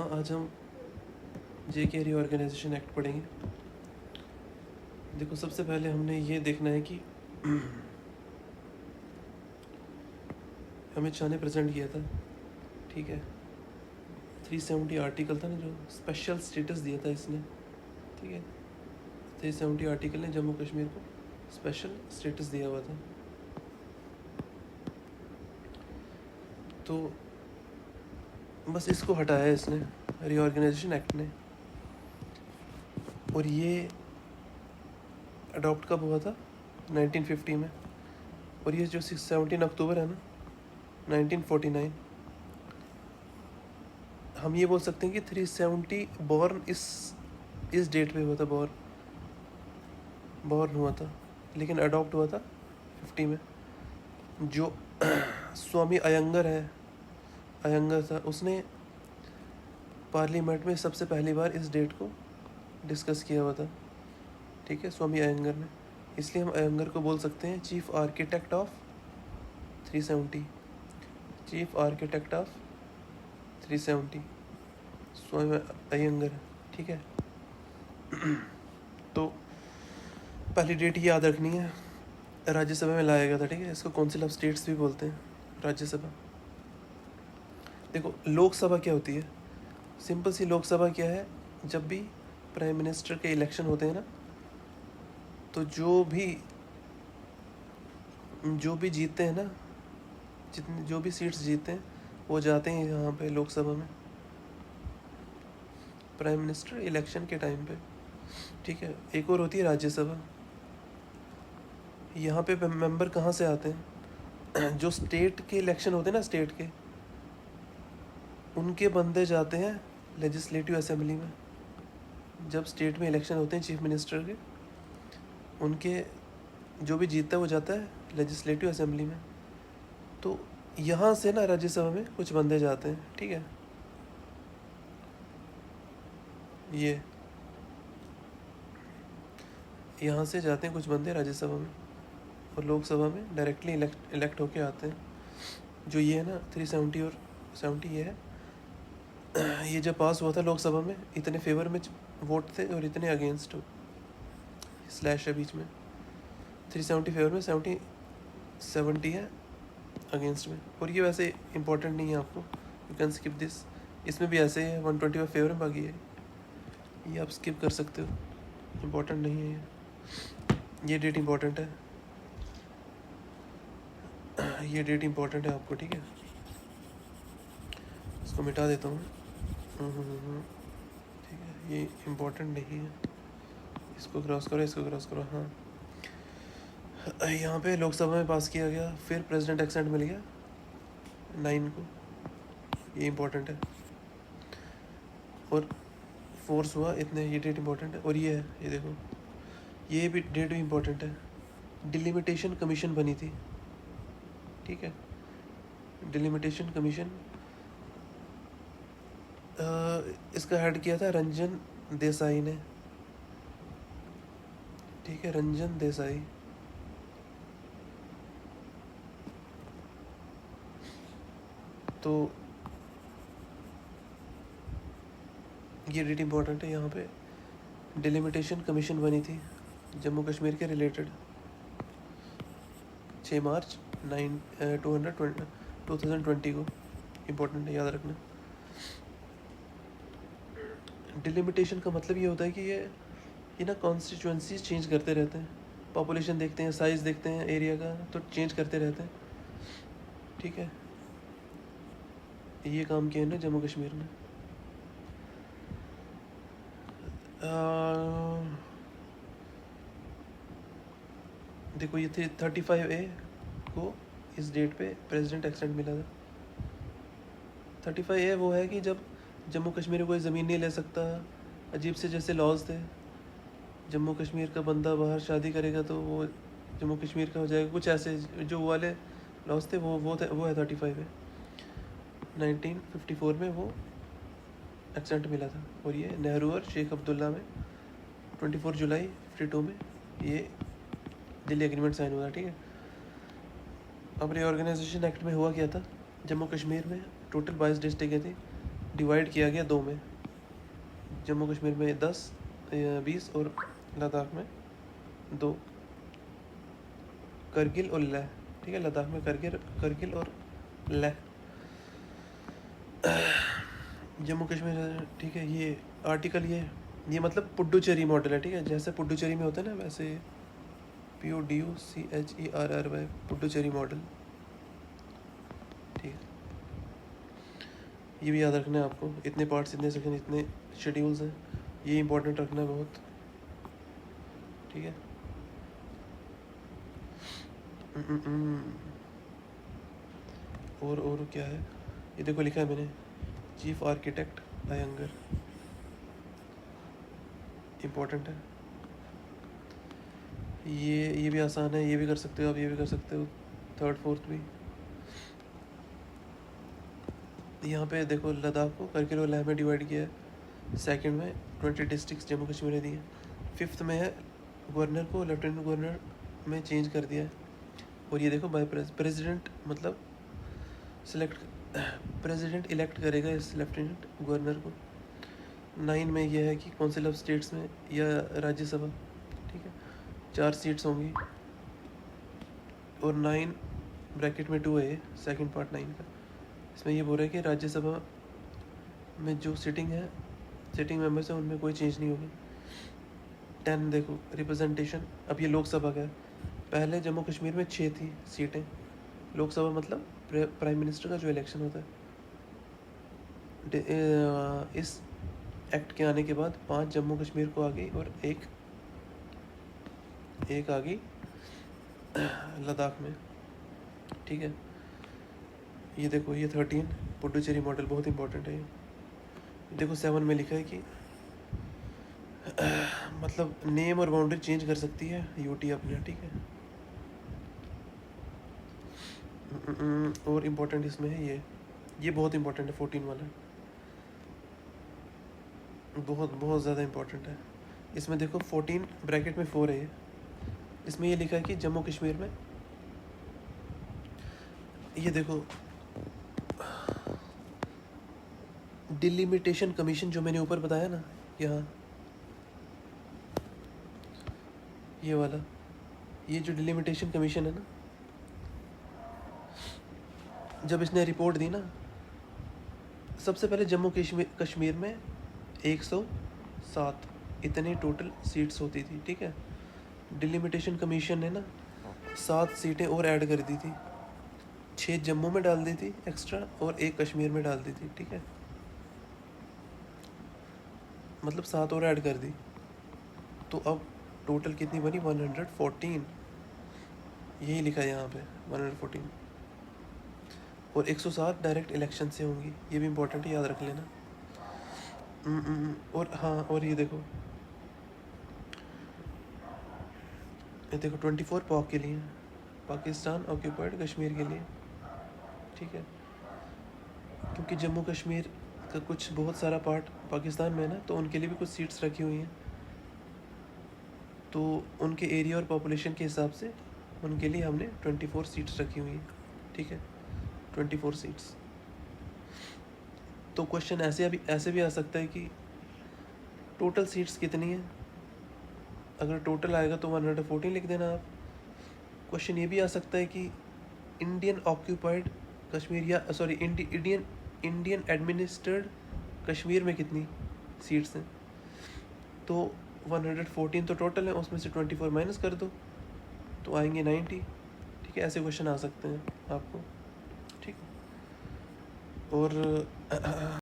आज हम JK reorganisation act पढ़ेंगे। देखो, सबसे पहले हमने ये देखना है कि अमित शाह ने प्रेजेंट किया था, ठीक है। 370 आर्टिकल था ना, जो स्पेशल स्टेटस दिया था इसने, ठीक है। 370 आर्टिकल ने जम्मू कश्मीर को स्पेशल स्टेटस दिया हुआ था। तो बस इसको हटाया है इसने, रीऑर्गेनाइजेशन एक्ट ने। और ये अडॉप्ट कब हुआ था? 1950 में। और ये जो 17 अक्टूबर है ना, 1949, हम ये बोल सकते हैं कि 370 बॉर्न इस डेट पे हुआ था, बॉर्न हुआ था, लेकिन अडॉप्ट हुआ था 50 में। जो स्वामी अयंगर था, उसने पार्लियामेंट में सबसे पहली बार इस डेट को डिस्कस किया हुआ था, ठीक है, स्वामी अयंगर ने। इसलिए हम अयंगर को बोल सकते हैं chief architect of 370, chief architect of 370 स्वामी अयंगर, ठीक है। तो पहली डेट याद रखनी है, राज्यसभा में लाया गया था, ठीक है। इसको काउंसिल ऑफ स्टेट्स भी बोलते हैं, राज्यसभा। देखो, लोकसभा क्या होती है? सिंपल सी लोकसभा क्या है? जब भी प्राइम मिनिस्टर के इलेक्शन होते हैं ना, तो जो भी जीतते हैं ना, जो भी सीट्स जीतते हैं, वो जाते हैं यहाँ पे लोकसभा में, प्राइम मिनिस्टर इलेक्शन के टाइम पे, ठीक है। एक और होती है राज्यसभा। यहाँ पे मेंबर कहाँ से आते हैं? जो स्टेट के इलेक्शन होते हैं ना, स्टेट के, उनके बंदे जाते हैं लेजिस्लेटिव असेंबली में। जब स्टेट में इलेक्शन होते हैं चीफ मिनिस्टर के, उनके जो भी जीतता है वो जाता है लेजिस्लेटिव असेंबली में। तो यहाँ से ना राज्यसभा में कुछ बंदे जाते हैं, ठीक है। ये यहाँ से जाते हैं कुछ बंदे राज्यसभा में, और लोकसभा में डायरेक्टली इलेक्ट होके आते हैं। जो ये है ना 370 और 70, ये है। ये जब पास हुआ था लोकसभा में, इतने फेवर में वोट थे और इतने अगेंस्ट, स्लैश है बीच में। 370 फेवर में, 70 है अगेंस्ट में। और ये वैसे इंपॉर्टेंट नहीं है आपको, यू कैन स्किप दिस। इसमें भी ऐसे ही है, 125 फेवर में, बाकी है ये आप स्किप कर सकते हो, इम्पोर्टेंट नहीं है ये डेट इम्पोर्टेंट है, ये डेट इम्पोर्टेंट है आपको, ठीक है। इसको मिटा देता हूँ, ठीक है, ये इम्पोर्टेंट नहीं है। इसको क्रॉस करो, इसको क्रॉस करो। हाँ, यहाँ पे लोकसभा में पास किया गया, फिर प्रेसिडेंट एक्सेंट मिल गया 9 को, ये इम्पोर्टेंट है। और फोर्स हुआ इतने, ये डेट इम्पोर्टेंट है। और ये है, ये देखो, ये भी डेट भी इम्पोर्टेंट है। डिलिमिटेशन कमीशन बनी थी, ठीक है। डिलिमिटेशन कमीशन, इसका हेड किया था रंजन देसाई ने, ठीक है, रंजन देसाई। तो ये डेट इम्पोर्टेंट है। यहाँ पे डिलिमिटेशन कमीशन बनी थी जम्मू कश्मीर के रिलेटेड, 6 मार्च 2020 को। इम्पोर्टेंट है, याद रखना। डिलिमिटेशन का मतलब ये होता है कि ये ना कॉन्स्टिट्यूएंसीज चेंज करते रहते हैं, पॉपुलेशन देखते हैं, साइज़ देखते हैं एरिया का, तो चेंज करते रहते हैं, ठीक है। ये काम किया है ना जम्मू कश्मीर में। देखो, ये 35A को इस डेट पे प्रेसिडेंट एक्सेंट मिला था। 35A वो है कि जब जम्मू कश्मीर में कोई ज़मीन नहीं ले सकता, अजीब से जैसे लॉज थे, जम्मू कश्मीर का बंदा बाहर शादी करेगा तो वो जम्मू कश्मीर का हो जाएगा, कुछ ऐसे जो वाले लॉज थे, वो है 35A। 1954 में वो एक्सेंट मिला था। और ये नेहरू और शेख अब्दुल्ला में 24 जुलाई 52 में ये दिल्ली एग्रीमेंट साइन हुआ था, ठीक है। अब रीऑर्गेनाइजेशन एक्ट में हुआ क्या था? जम्मू कश्मीर में टोटल 22 डिस्ट्रिक्टें थी, डिवाइड किया गया 2 में, जम्मू कश्मीर में 10, 20 और लद्दाख में 2, करगिल और लेह, ठीक है। लद्दाख में करगिल और लेह। जम्मू कश्मीर, ठीक है। ये आर्टिकल ये मतलब पुडुचेरी मॉडल है, ठीक है। जैसे पुडुचेरी में होता है ना, वैसे PUDUCHERRY पुडुचेरी मॉडल, ठीक है। ये भी याद रखना है आपको, इतने पार्ट्स, इतने सेक्शन, इतने शेड्यूल्स हैं, ये इंपॉर्टेंट रखना है बहुत, ठीक है। और क्या है, ये देखो लिखा है मैंने, चीफ आर्किटेक्ट अयंगर, इम्पोर्टेंट है। ये भी आसान है, ये भी कर सकते हो आप, ये भी कर सकते हो, थर्ड फोर्थ भी। यहाँ पे देखो लद्दाख को करगिल और लेह में डिवाइड किया है। सेकंड में 20 डिस्ट्रिक्ट्स जम्मू कश्मीर ने दी हैं। फिफ्थ में है गवर्नर को लेफ्टिनेंट गवर्नर में चेंज कर दिया है। और ये देखो बाय प्रेसिडेंट, मतलब प्रेसिडेंट इलेक्ट करेगा इस लेफ्टिनेंट गवर्नर को। 9 में यह है कि काउंसिल ऑफ स्टेट्स में या राज्यसभा, ठीक है, 4 सीट्स होंगी। और 9 ब्रैकेट में 2 है, सेकंड पार्ट 9 का। इसमें ये बोल रहा है कि राज्यसभा में जो सिटिंग मेंबर्स हैं उनमें कोई चेंज नहीं होगी। 10 देखो रिप्रेजेंटेशन, अब ये लोकसभा का है। पहले जम्मू कश्मीर में 6 थी सीटें। लोकसभा मतलब प्राइम मिनिस्टर का जो इलेक्शन होता है। इस एक्ट के आने के बाद 5 जम्मू कश्मीर को आ गई और एक आ गई लद्दाख में, ठीक है। ये देखो ये 13 पुडुचेरी मॉडल बहुत इंपॉर्टेंट है। ये देखो 7 में लिखा है कि मतलब नेम और बाउंड्री चेंज कर सकती है यूटी अपने, ठीक है। और इम्पोर्टेंट इसमें है ये बहुत इंपॉर्टेंट है, 14 वाला बहुत ज़्यादा इम्पोर्टेंट है। इसमें देखो 14 ब्रैकेट में 4 है। इसमें ये लिखा है कि जम्मू कश्मीर में, ये देखो डिलिमिटेशन कमीशन जो मैंने ऊपर बताया ना, यहाँ ये वाला, ये जो डिलिमिटेशन कमीशन है ना, जब इसने रिपोर्ट दी ना, सबसे पहले जम्मू कश्मीर में 107 इतने टोटल सीट्स होती थी, ठीक है। डिलिमिटेशन कमीशन ने ना 7 सीटें और ऐड कर दी थी, 6 जम्मू में डाल दी थी एक्स्ट्रा और 1 कश्मीर में डाल दी थी, ठीक है। मतलब 7 और ऐड कर दी, तो अब टोटल कितनी बनी, 114। यही लिखा है यहाँ पे 114। और 107 डायरेक्ट इलेक्शन से होंगी, ये भी इम्पोर्टेंट है, याद रख लेना। और हाँ, और ये देखो 24 पाक के लिए, पाकिस्तान ऑक्यूपाइड कश्मीर के लिए, ठीक है। क्योंकि जम्मू कश्मीर का कुछ बहुत सारा पार्ट पाकिस्तान में है ना, तो उनके लिए भी कुछ सीट्स रखी हुई हैं। तो उनके एरिया और पॉपुलेशन के हिसाब से उनके लिए हमने 24 सीट्स रखी हुई हैं, ठीक है। 24 सीट्स। तो क्वेश्चन ऐसे भी आ सकता है कि टोटल सीट्स कितनी हैं। अगर टोटल आएगा तो 114 लिख देना आप। क्वेश्चन ये भी आ सकता है कि इंडियन ऑक्यूपाइड कश्मीर या सॉरी इंडियन एडमिनिस्ट्रेड कश्मीर में कितनी सीट्स हैं। तो 114 तो टोटल है, उसमें से 24 माइनस कर दो तो आएंगे 90, ठीक है। ऐसे क्वेश्चन आ सकते हैं आपको, ठीक। और